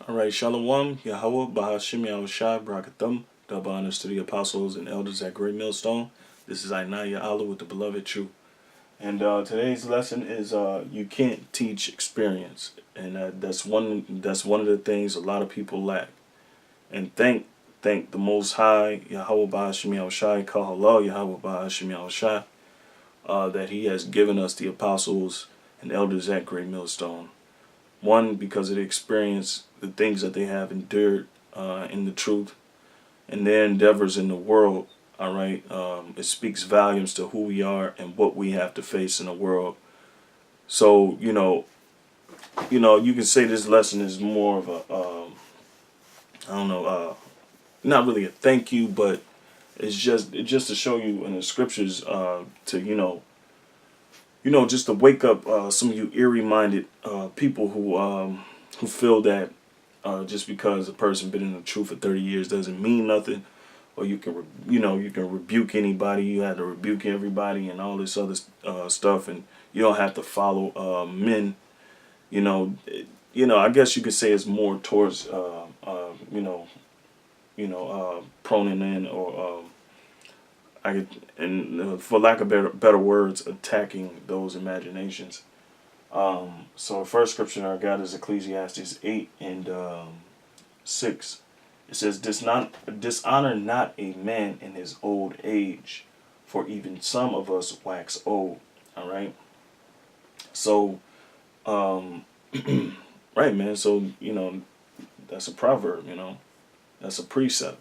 All right, Shalom, Yahweh, Bahashim, Yahushai, Barakatham, double honors to the apostles and elders at Great Millstone. This is Ainaya Allah with the beloved truth. And today's lesson is you can't teach experience, and that's one of the things a lot of people lack. And thank the Most High, Yahweh Bahashim Yahushai, Kahallah Yahweh Bahashim Yahushai, that He has given us the apostles and elders at Great Millstone. One, because of the experience, the things that they have endured in the truth, and their endeavors in the world. All right, it speaks volumes to who we are and what we have to face in the world. So you can say this lesson is more of a, I don't know, not really a thank you, but it's just to show you in the scriptures to just to wake up some of you eerie-minded people who feel that just because a person been in the truth for 30 years doesn't mean nothing, or you can you can rebuke anybody, you have to rebuke everybody and all this other stuff, and you don't have to follow men. I guess you could say it's more towards proning in or for lack of better words, attacking those imaginations. So the first scripture I got is Ecclesiastes 8 and 6. It says, Dishonor not a man in his old age, for even some of us wax old. All right. So, right, man. So, that's a proverb, that's a precept.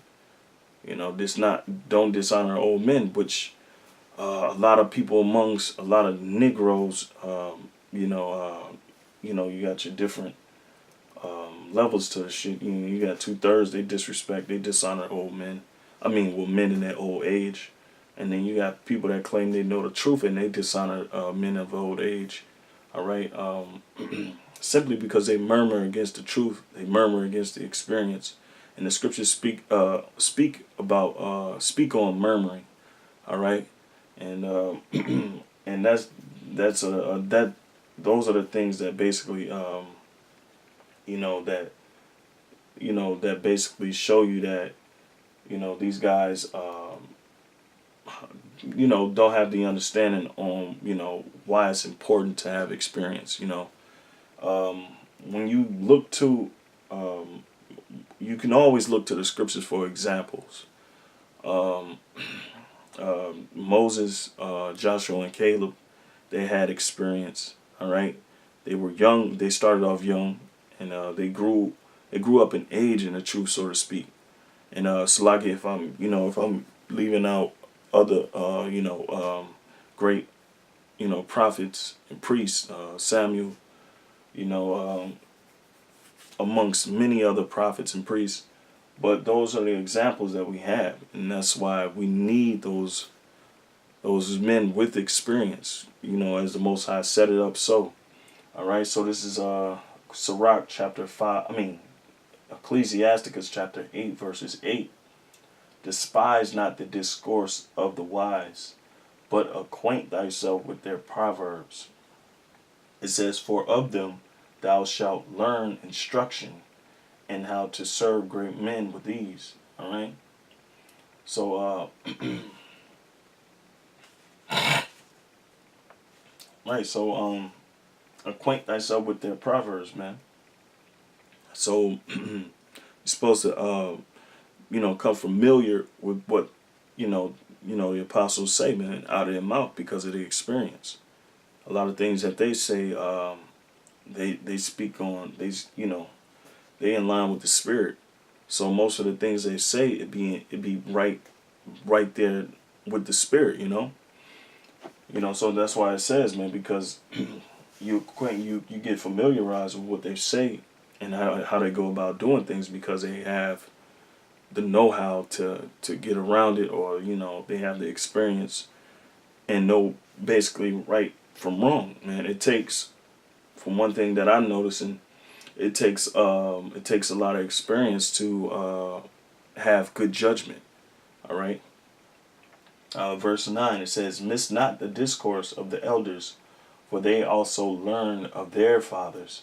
Don't dishonor old men, which a lot of people amongst a lot of Negroes, you got your different levels to the shit. You got 2/3 they disrespect, they dishonor old men. I mean, well, men in their old age, and then you got people that claim they know the truth and they dishonor men of old age. All right, simply because they murmur against the truth, they murmur against the experience, and the scriptures speak on murmuring. All right, and and that those are the things that basically that basically show you that these guys don't have the understanding on why it's important to have experience. When you look to you can always look to the scriptures for examples. Moses, Joshua, and Caleb, they had experience. All right, they were young. They started off young, and they grew up in age in the truth, so to speak. And Salaki, if I'm leaving out other great prophets and priests, Samuel, amongst many other prophets and priests. But those are the examples that we have, and that's why we need those men with experience. As the Most High set it up. So, all right. So this is Sirach chapter 5. Ecclesiasticus chapter 8 verses 8. Despise not the discourse of the wise, but acquaint thyself with their proverbs. It says, for of them thou shalt learn instruction, and how to serve great men with ease. All right. So, right. So, acquaint thyself with their proverbs, man. So, you're supposed to, come familiar with what, the apostles say, man, out of their mouth because of the experience. A lot of things that they say, they speak on, they in line with the spirit. So most of the things they say, it be right there with the spirit, So that's why it says, man, because you get familiarized with what they say and how they go about doing things, because they have the know-how to get around it, or they have the experience and know basically right from wrong, man. It takes, from one thing that I'm noticing, it takes a lot of experience to have good judgment. All right. Verse 9, it says, miss not the discourse of the elders, for they also learn of their fathers,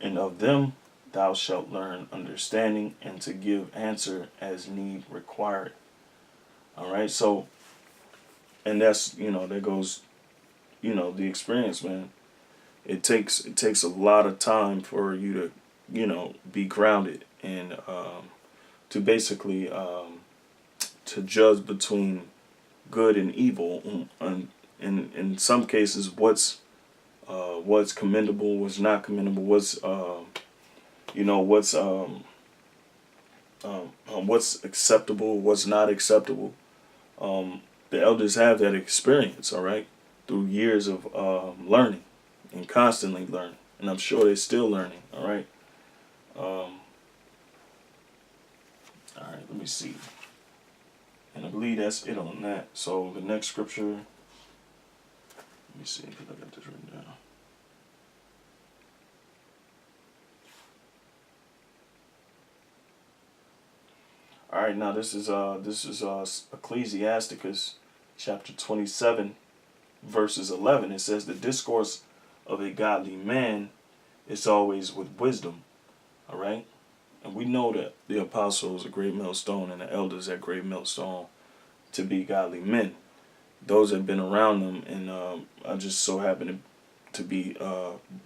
and of them thou shalt learn understanding, and to give answer as need required. All right, so, and that's, that goes, the experience, man. It takes a lot of time for you to, be grounded and to basically to judge between good and evil, and in some cases what's commendable, what's not commendable, what's acceptable, what's not acceptable. The elders have that experience, all right, through years of learning and constantly learning, and I'm sure they're still learning. All right. All right. Let me see. And I believe that's it on that. So the next scripture. Let me see because I got this written down. All right, now this is Ecclesiasticus chapter 27 verses 11. It says the discourse of a godly man is always with wisdom. All right, and we know that the apostles at Great Millstone and the elders at Great Millstone to be godly men. Those have been around them, and I just so happen to be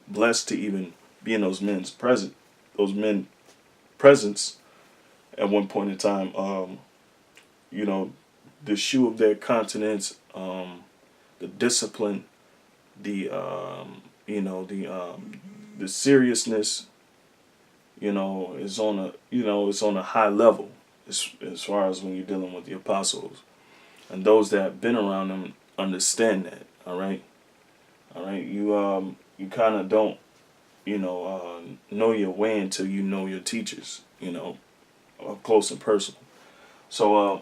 blessed to even be in those men's presence at one point in time. The shoe of their countenance, the discipline, the the seriousness, is on a high level as far as when you're dealing with the apostles, and those that have been around them understand that. All right, you kind of don't know your way until you know your teachers, up close and personal. So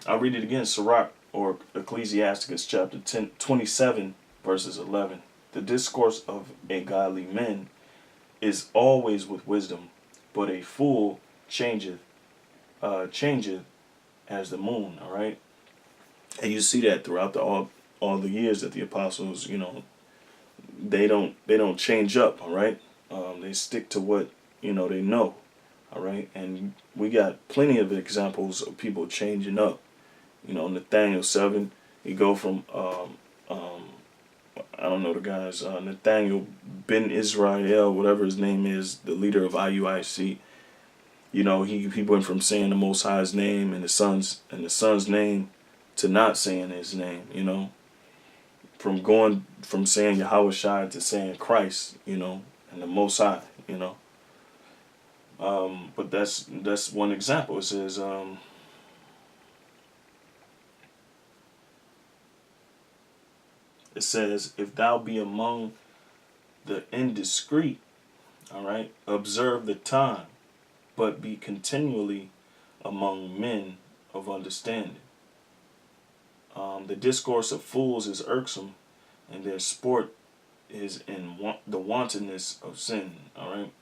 I'll read it again. Sirach, or Ecclesiasticus chapter 27 verses 11. The discourse of a godly man is always with wisdom, but a fool changeth as the moon. All right, and you see that throughout all the years that the apostles, they don't change up. All right, they stick to what they know. All right, and we got plenty of examples of people changing up. Nathaniel 7, he go from I don't know the guy's Nathaniel Ben Israel, whatever his name is, the leader of IUIC. He went from saying the Most High's name and the son's name to not saying his name. From going from saying Yahweh Shai to saying Christ, and the Most High. But that's one example. It says if thou be among the indiscreet, all right, observe the time, but be continually among men of understanding. The discourse of fools is irksome, and their sport is in the wantonness of sin. All right.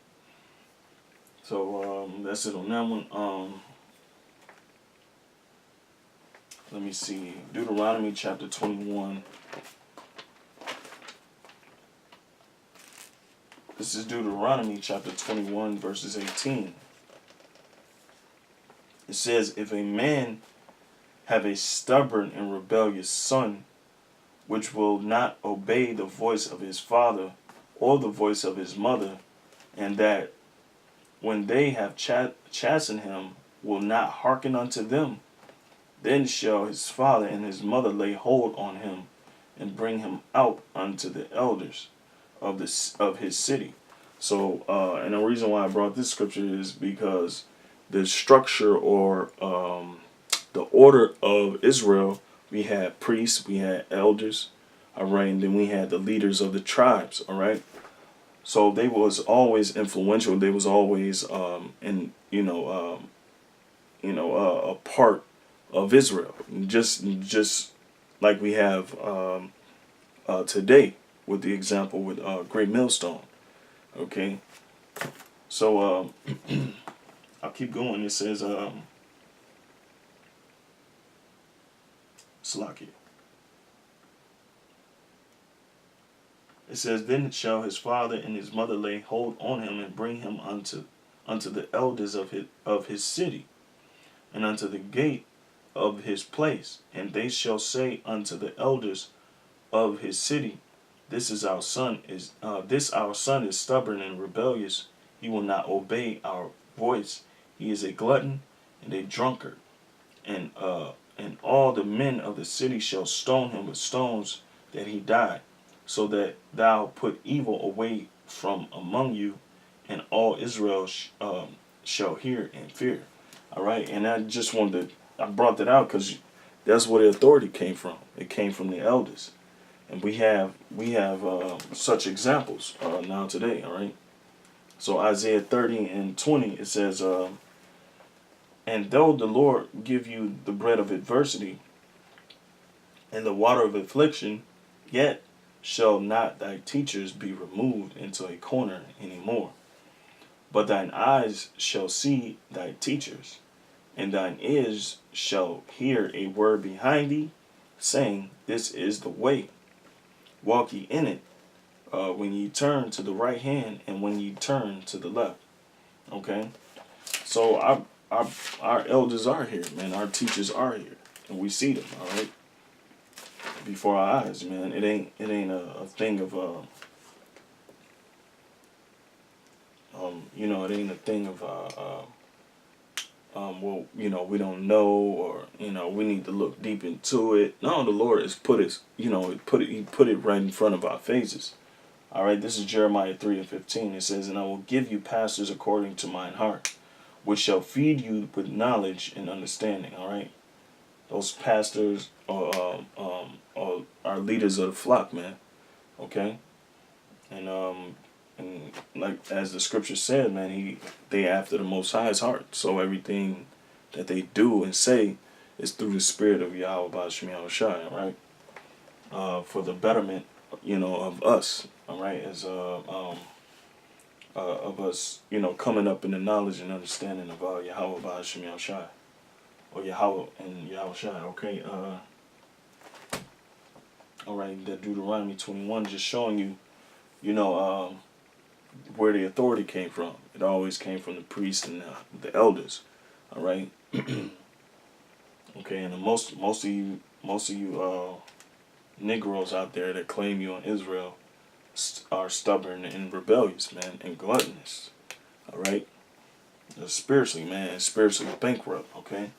So that's it on that one. Let me see. Deuteronomy chapter 21. This is Deuteronomy chapter 21 verses 18. It says, if a man have a stubborn and rebellious son, which will not obey the voice of his father or the voice of his mother, and that when they have chastened him will not hearken unto them, then shall his father and his mother lay hold on him and bring him out unto the elders of his city. So, and the reason why I brought this scripture is because the structure or the order of Israel, we had priests, we had elders, all right, and then we had the leaders of the tribes, all right. So they was always influential. They was always a part of Israel, just like we have today with the example with Great Millstone. Okay, so I'll keep going. It says Salakia. It says, then shall his father and his mother lay hold on him and bring him unto the elders of his city, and unto the gate of his place, and they shall say unto the elders of his city, this our son is stubborn and rebellious. He will not obey our voice. He is a glutton and a drunkard. And all the men of the city shall stone him with stones, that he die, so that thou put evil away from among you, and all Israel shall hear and fear. All right, and I brought that out because that's where the authority came from. It came from the elders, and we have such examples now today. All right, so Isaiah 30:20 it says, and though the Lord give you the bread of adversity and the water of affliction, yet shall not thy teachers be removed into a corner any more. But thine eyes shall see thy teachers, and thine ears shall hear a word behind thee, saying, this is the way, walk ye in it, when ye turn to the right hand and when ye turn to the left. Okay? So our elders are here, man. Our teachers are here, and we see them, all right, before our eyes, man. It ain't a thing of it ain't a thing of well, we don't know, or we need to look deep into it. No, the Lord has put it, He put it right in front of our faces. All right, this is Jeremiah 3:15. It says, and I will give you pastors according to mine heart, which shall feed you with knowledge and understanding. All right, those pastors are leaders of the flock, man. Okay, and like as the scripture said, man, they after the Most High's heart. So everything that they do and say is through the Spirit of Yahweh Ba'Shem Yahushua, right? For the betterment, of us, all right, as of us, coming up in the knowledge and understanding of Yahweh Ba'Shem Yahushua, or Yahweh and Yahushua. Okay, all right, that Deuteronomy 21 just showing you, where the authority came from. It always came from the priests and the elders. All right. Okay, and most of you Negroes out there that claim you in Israel are stubborn and rebellious, man, and gluttonous. All right. Spiritually, man, spiritually bankrupt. Okay.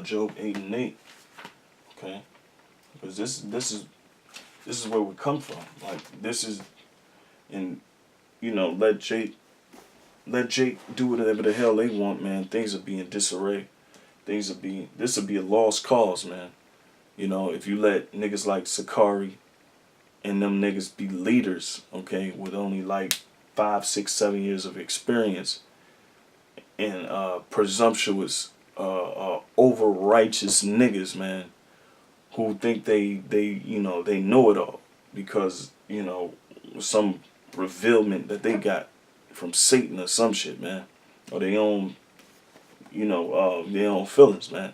Job 8:8. Okay, because this is where we come from. Like this is. And let Jake do whatever the hell they want, man. Things will be in disarray. This will be a lost cause, man. If you let niggas like Sakari and them niggas be leaders, okay, with only like 5, 6, 7 years of experience, and presumptuous, over righteous niggas, man, who think they know it all because some revealment that they got from Satan or some shit, man, or their own feelings, man.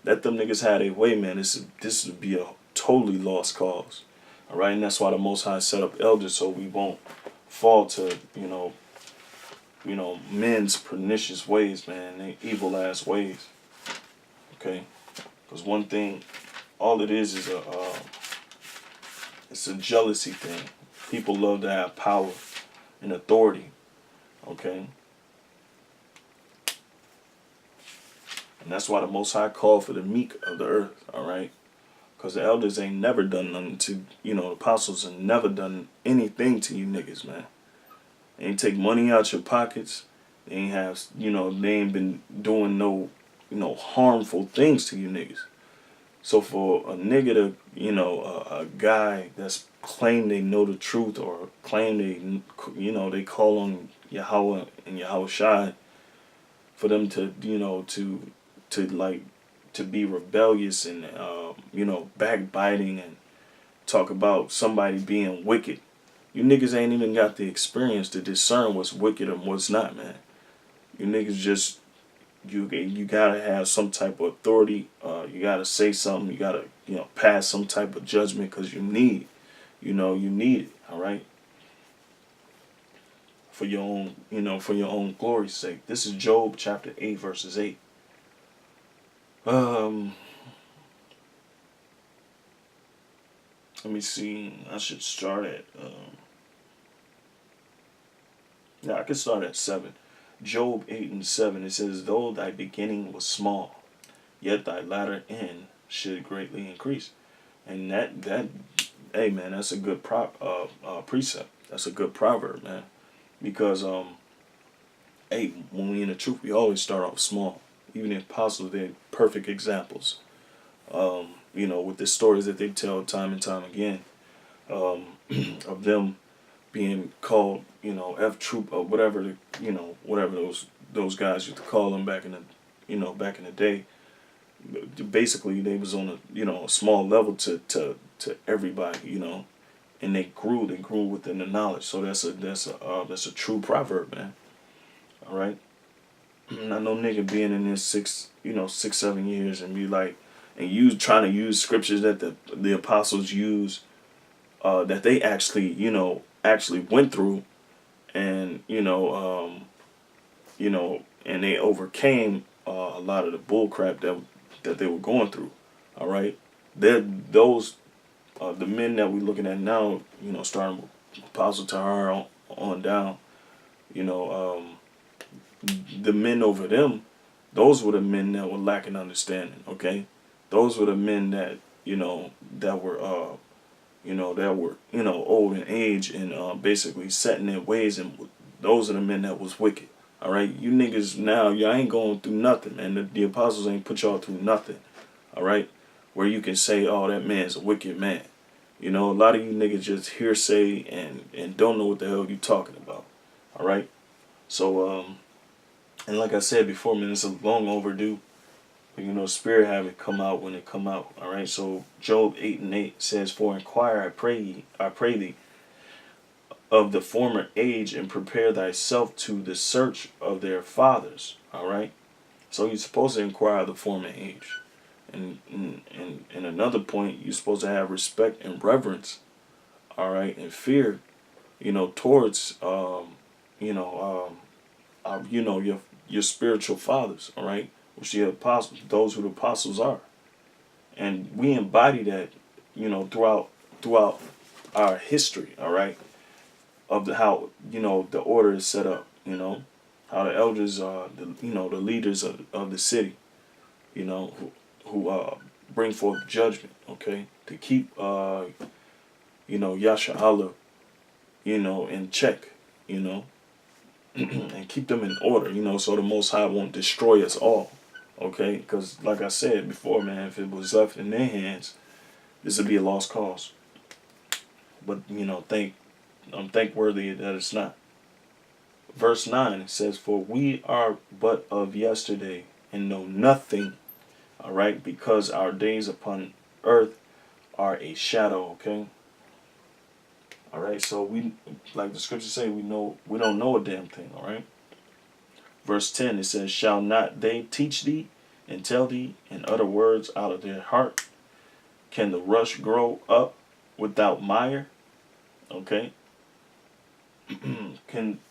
Let them niggas have their way, man. This would be a totally lost cause, all right. And that's why the Most High set up elders, so we won't fall to men's pernicious ways, man. They evil ass ways. Okay, because one thing, all it is it's a jealousy thing. People love to have power and authority, okay? And that's why the Most High called for the meek of the earth, all right? Because the elders ain't never done nothing to, the apostles have never done anything to you niggas, man. They ain't take money out your pockets. They ain't have, they ain't been doing no, harmful things to you niggas. So for a nigga to, a guy that's claim they know the truth, or claim they call on Yahweh and Yahweh Shai, for them to, to be rebellious and, backbiting and talk about somebody being wicked. You niggas ain't even got the experience to discern what's wicked and what's not, man. You niggas just, you gotta have some type of authority. You gotta say something. You gotta, pass some type of judgment because you need. You know, you need it, all right? For your own, for your own glory's sake. This is Job chapter 8, verses 8. Let me see. I should start at, I could start at 7. Job 8 and 7, it says, though thy beginning was small, yet thy latter end should greatly increase. And that hey man, that's a good precept. That's a good proverb, man. Because hey, when we in the truth, we always start off small. Even the apostles, they're perfect examples. With the stories that they tell time and time again, of them being called, F troop or whatever, whatever those guys used to call them back in the day. Basically, they was on a small level to everybody, and they grew within the knowledge. So that's a true proverb, man. All right. I know nigga being in this 6-7 years and be like, and you trying to use scriptures that the apostles use, that they actually went through, and and they overcame a lot of the bull crap that they were going through. All right, those the men that we're looking at now, starting with Apostle Tahar on down, the men over them, those were the men that were lacking understanding. Okay, those were the men that that were old in age and basically set in their ways, and those are the men that was wicked. All right, you niggas now, y'all ain't going through nothing, man. The apostles ain't put y'all through nothing. All right, where you can say, oh, that man's a wicked man. A lot of you niggas just hearsay and don't know what the hell you talking about. All right, so and like I said before, man, it's a long overdue. Spirit have it come out when it come out. All right. So Job 8 and 8 says, "For inquire, I pray thee, of the former age, and prepare thyself to the search of their fathers." All right. So you're supposed to inquire the former age, and another point, you're supposed to have respect and reverence. All right, and fear, towards your spiritual fathers. All right, which the apostles, those who the apostles are, and we embody that, throughout our history. All right, of how the order is set up. How the elders are, the leaders of the city. Who bring forth judgment. Okay, to keep Yasha Allah, in check. And keep them in order, so the Most High won't destroy us all, okay? Because, like I said before, man, if it was left in their hands, this would be a lost cause. But, I'm thankworthy that it's not. Verse 9 says, "For we are but of yesterday, and know nothing," all right? "Because our days upon earth are a shadow," okay? All right, so we, like the scriptures say, we don't know a damn thing. All right. Verse 10, it says, "Shall not they teach thee and tell thee and utter words out of their heart? Can the rush grow up without mire?" Okay. Can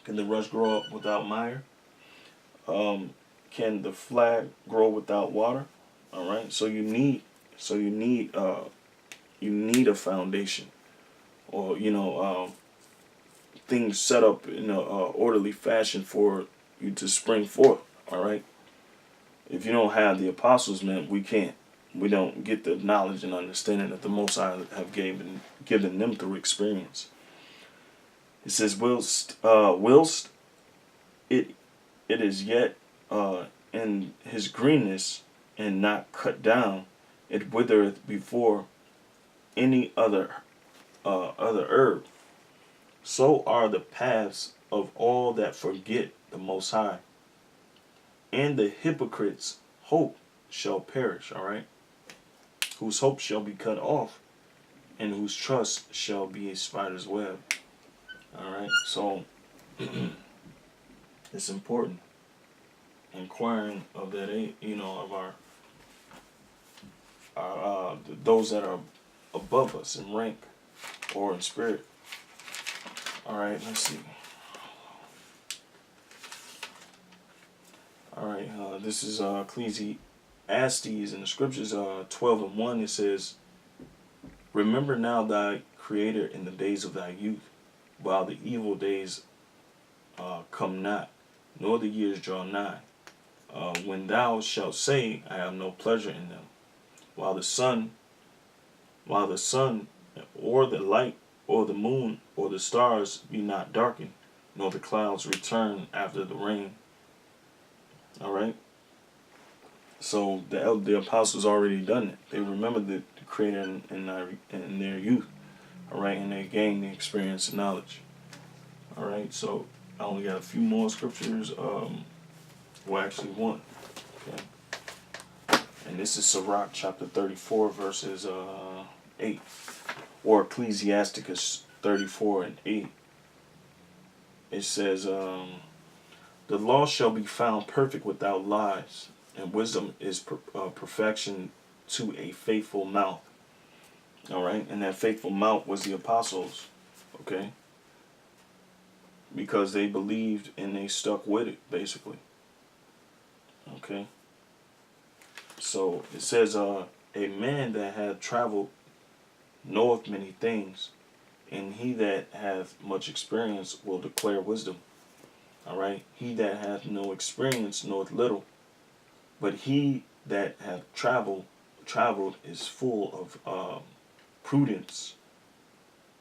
the rush grow up without mire? Can the flag grow without water? All right. So you need a foundation, or things set up in a orderly fashion for you to spring forth. All right. If you don't have the apostles, man, we don't get the knowledge and understanding that the Most High have given them through experience. It says, whilst it is yet in his greenness and not cut down, it withereth before any other herb. So are the paths of all that forget the Most High, and the hypocrite's hope shall perish. All right, whose hope shall be cut off, and whose trust shall be a spider's web. All right, so it's important inquiring of that, of our those that are above us in rank or in spirit. All right, let's see. All right, this is Ecclesiastes in the scriptures 12:1. It says, "Remember now thy Creator in the days of thy youth, while the evil days come not, nor the years draw nigh, when thou shalt say, I have no pleasure in them, while the sun, or the light, or the moon, or the stars be not darkened, nor the clouds return after the rain." All right. So the apostles already done it. They remembered the Creator in their youth. All right, and they gained the experience and knowledge. All right. So I only got a few more scriptures. Well, actually one. Okay. And this is Sirach chapter 34 verses 8, or Ecclesiasticus 34:8. It says, "The law shall be found perfect without lies, and wisdom is perfection to a faithful mouth." All right, and that faithful mouth was the apostles, okay, because they believed and they stuck with it, basically. Okay. So it says, "A man that hath traveled knoweth many things, and he that hath much experience will declare wisdom." All right. "He that hath no experience knoweth little, but he that hath traveled is full of prudence."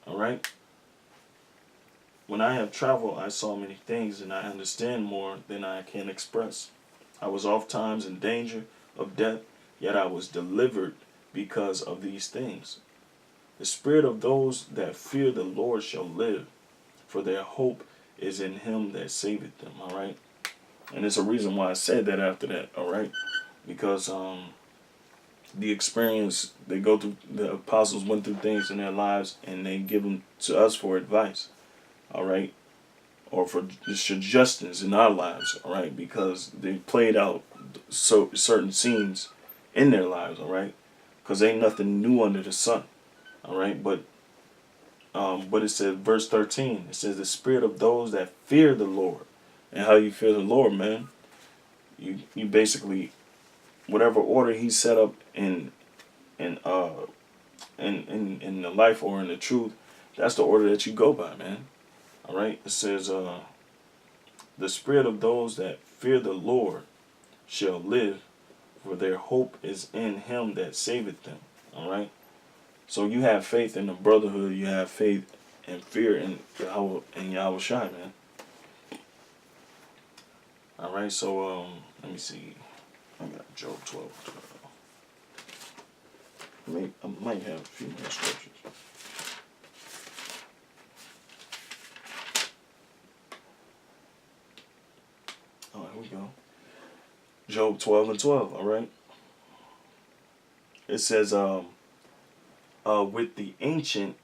All right. "When I have traveled, I saw many things, and I understand more than I can express. I was oft times in danger of death, yet I was delivered because of these things. The spirit of those that fear the Lord shall live, for their hope is in him that saveth them." All right. And there's a reason why I said that after that. All right. Because the experience they go through, the apostles went through things in their lives, and they give them to us for advice. All right. Or for suggestions in our lives. All right. Because they played out certain scenes in their lives. All right. Because ain't nothing new under the sun. All right. But it says, verse 13, it says, "The spirit of those that fear the Lord." And how you fear the Lord, man? You basically, whatever order He set up in the life or in the truth, that's the order that you go by, man. All right. It says, "The spirit of those that fear the Lord shall live, for their hope is in Him that saveth them." All right. So you have faith in the brotherhood. You have faith and fear in Yahweh Shai, man. All right. So let me see. I got Job 12:12. I might have a few more scriptures. Oh, here we go. Job 12:12. All right. It says, "With the ancient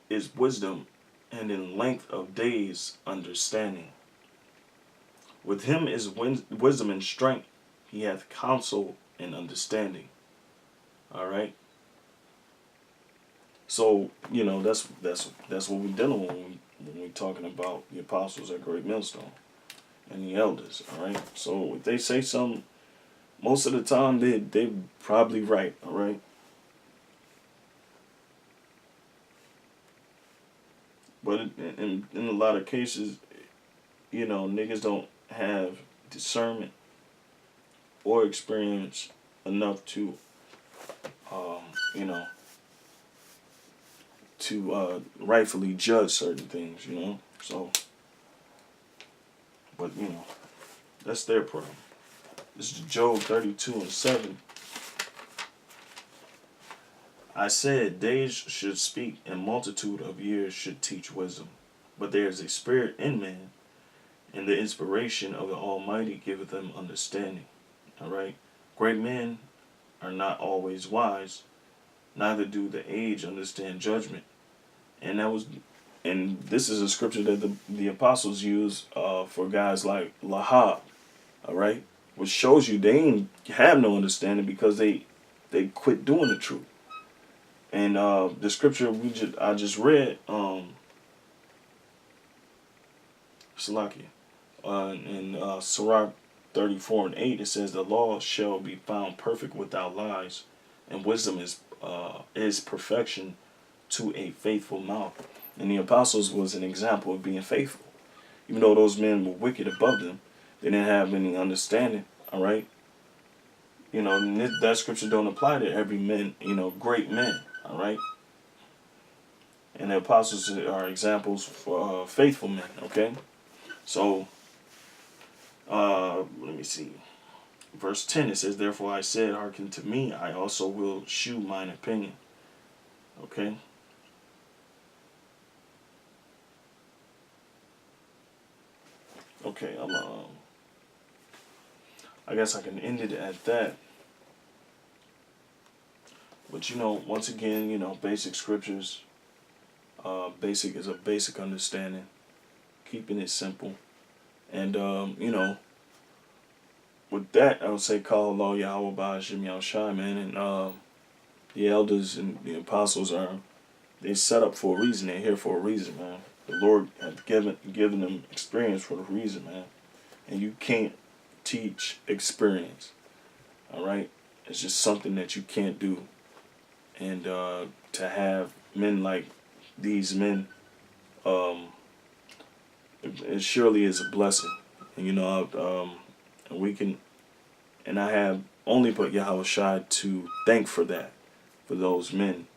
is wisdom, and in length of days understanding. With him is wisdom and strength. He hath counsel and understanding." All right. So that's what we're dealing with when we're talking about the apostles at Great Millstone and the elders. All right. So if they say something, most of the time they probably right. All right. But in a lot of cases, niggas don't have discernment or experience enough to, you know, to rightfully judge certain things, So, but that's their problem. This is Job 32:7. "I said, days should speak, and multitude of years should teach wisdom. But there is a spirit in man, and the inspiration of the Almighty giveth them understanding." All right. "Great men are not always wise, neither do the age understand judgment." And this is a scripture that the apostles use for guys like Lahab. All right. Which shows you they ain't have no understanding because they quit doing the truth. And the scripture I just read, Salakia, in Sirach 34:8, it says, "The law shall be found perfect without lies, and wisdom is perfection to a faithful mouth." And the apostles was an example of being faithful. Even though those men were wicked above them, they didn't have any understanding. All right, that scripture don't apply to every man. Great men. All right, and the apostles are examples for faithful men. Okay, so let me see. Verse 10, it says, "Therefore I said, hearken to me, I also will shew mine opinion." Okay. Okay, I guess I can end it at that. But once again, basic scriptures. Basic is a basic understanding, keeping it simple. And with that, I would say call Allah Yahweh Ba'ashim Yahushai, man. And the elders and the apostles they set up for a reason. They're here for a reason, man. The Lord has given them experience for a reason, man. And you can't teach experience. All right, it's just something that you can't do. And to have men like these men, it surely is a blessing. And we can, and I have only but Yahweh Shai to thank for that, for those men.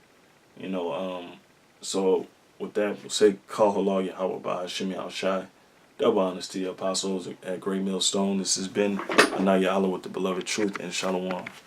So with that, we'll say call Allah Yahweh Ba'ashim Yahushai. Double honors to the apostles at Great Millstone. This has been Anaya Allah with the beloved truth and Shalom.